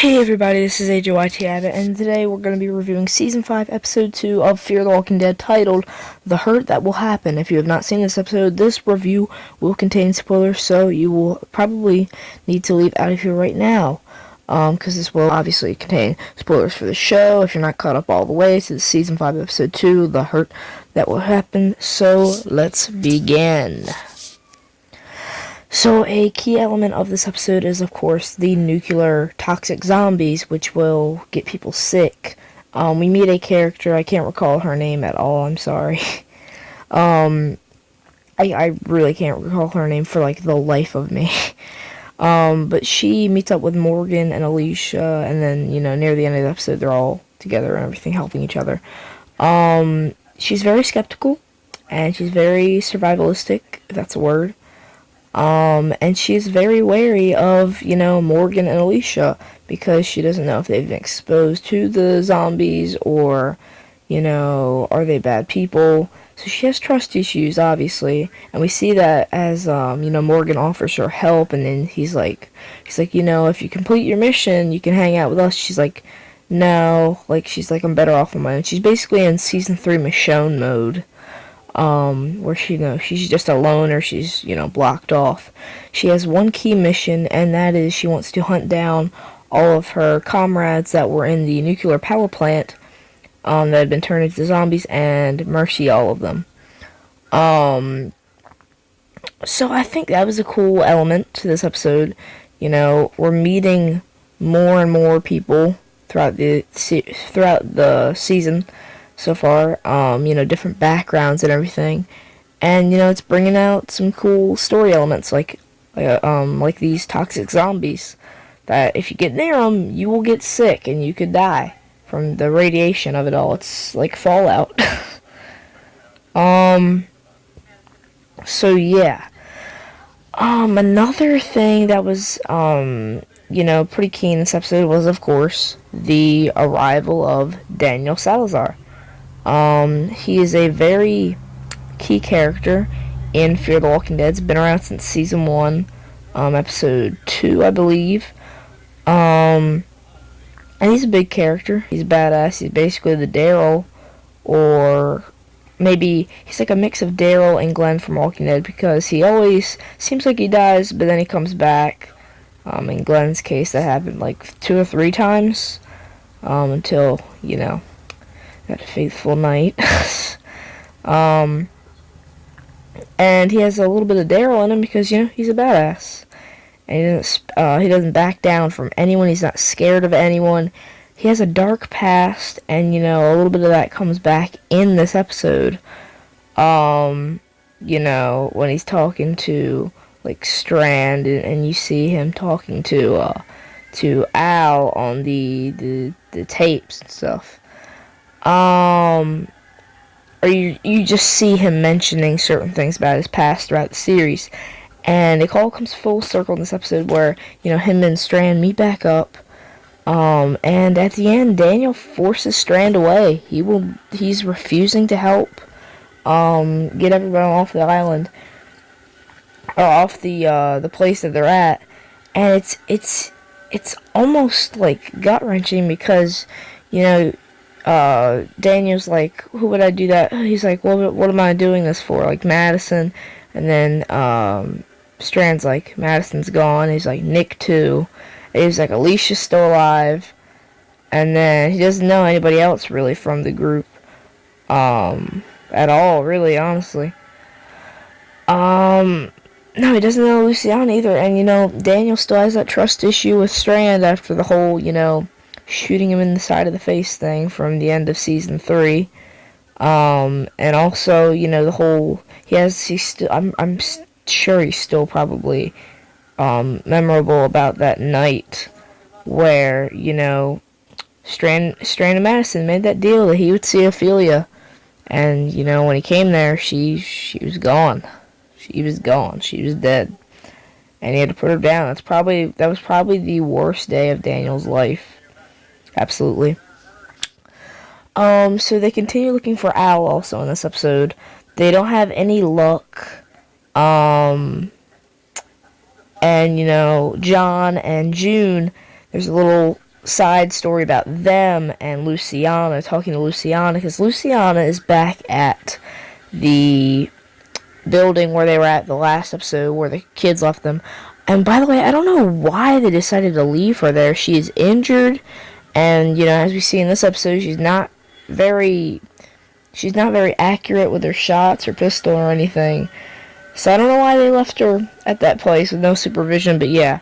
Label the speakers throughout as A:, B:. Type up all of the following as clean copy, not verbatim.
A: Hey everybody, this is AJYT Abbott, and today we're going to be reviewing Season 5, Episode 2 of Fear the Walking Dead, titled The Hurt That Will Happen. If you have not seen this episode, this review will contain spoilers, so you will probably need to leave out of here right now, because this will obviously contain spoilers for the show, if you're not caught up all the way to the Season 5, Episode 2, The Hurt That Will Happen. So, let's begin. So a key element of this episode is, of course, the nuclear toxic zombies, which will get people sick. We meet a character, I can't recall her name at all, I'm sorry. I really can't recall her name for, like, the life of me. But she meets up with Morgan and Alicia, and then, near the end of the episode, they're all together and everything, helping each other. She's very skeptical, and she's very survivalistic, if that's a word. And she's very wary of, Morgan and Alicia, because she doesn't know if they've been exposed to the zombies, or, are they bad people? So she has trust issues, obviously, and we see that as, Morgan offers her help, and then he's like, if you complete your mission, you can hang out with us. She's like, no, she's like, I'm better off on my own. She's basically in Season 3 Michonne mode. Where she's just a loner, she's, blocked off. She has one key mission, and that is she wants to hunt down all of her comrades that were in the nuclear power plant, that had been turned into zombies, and mercy all of them. So I think that was a cool element to this episode. We're meeting more and more people throughout the season so far, different backgrounds and everything, and it's bringing out some cool story elements like these toxic zombies that if you get near them, you will get sick and you could die from the radiation of it all. It's like Fallout. So yeah. Another thing that was pretty key in this episode was, of course, the arrival of Daniel Salazar. He is a very key character in Fear the Walking Dead. It's been around since Season 1, Episode 2, I believe. And he's a big character. He's badass. He's basically the Daryl, or maybe he's like a mix of Daryl and Glenn from Walking Dead, because he always seems like he dies, but then he comes back. In Glenn's case, that happened like 2 or 3 times, until, that faithful night. And he has a little bit of Daryl in him because, he's a badass. And he doesn't back down from anyone. He's not scared of anyone. He has a dark past, and, a little bit of that comes back in this episode. When he's talking to, Strand, and you see him talking to Al on the tapes and stuff. Or you just see him mentioning certain things about his past throughout the series, and it all comes full circle in this episode where, him and Strand meet back up, and at the end, Daniel forces Strand away. He's refusing to help, get everybody off the island, or off the place that they're at, and it's almost, gut-wrenching, because, Daniel's like, who would I do that? He's like, well, what am I doing this for? Madison. And then, Strand's like, Madison's gone. He's like, Nick too. And he's like, Alicia's still alive. And then he doesn't know anybody else really from the group, at all, really, honestly. No, he doesn't know Luciana either. And, Daniel still has that trust issue with Strand after the whole, shooting him in the side of the face thing from the end of Season 3. And also, the whole, I'm sure he's still probably, memorable about that night where, Strand and Madison made that deal that he would see Ophelia. And, when he came there, she was gone. She was gone. She was dead. And he had to put her down. That was probably the worst day of Daniel's life. Absolutely. So they continue looking for Al also in this episode. They don't have any luck. And, John and June, there's a little side story about them and Luciana, talking to Luciana, because Luciana is back at the building where they were at the last episode where the kids left them. And by the way, I don't know why they decided to leave her there. She is injured, and as we see in this episode, she's not very accurate with her shots or pistol or anything. So I don't know why they left her at that place with no supervision, but yeah.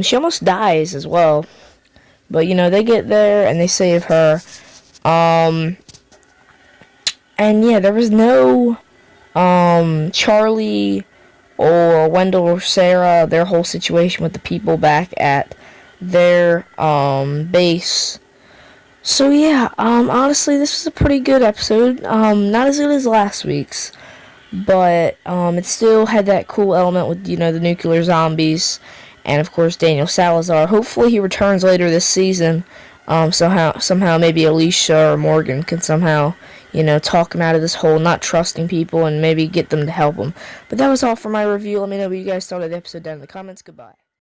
A: She almost dies as well. But they get there and they save her. And yeah, there was no Charlie or Wendell or Sarah, their whole situation with the people back at their base. So yeah, honestly, this was a pretty good episode. Not as good as last week's, but it still had that cool element with the nuclear zombies, and of course Daniel Salazar. Hopefully he returns later this season. Somehow maybe Alicia or Morgan can somehow talk him out of this whole not trusting people and maybe get them to help him. But that was all for my review. Let me know what you guys thought of the episode down in the comments. Goodbye.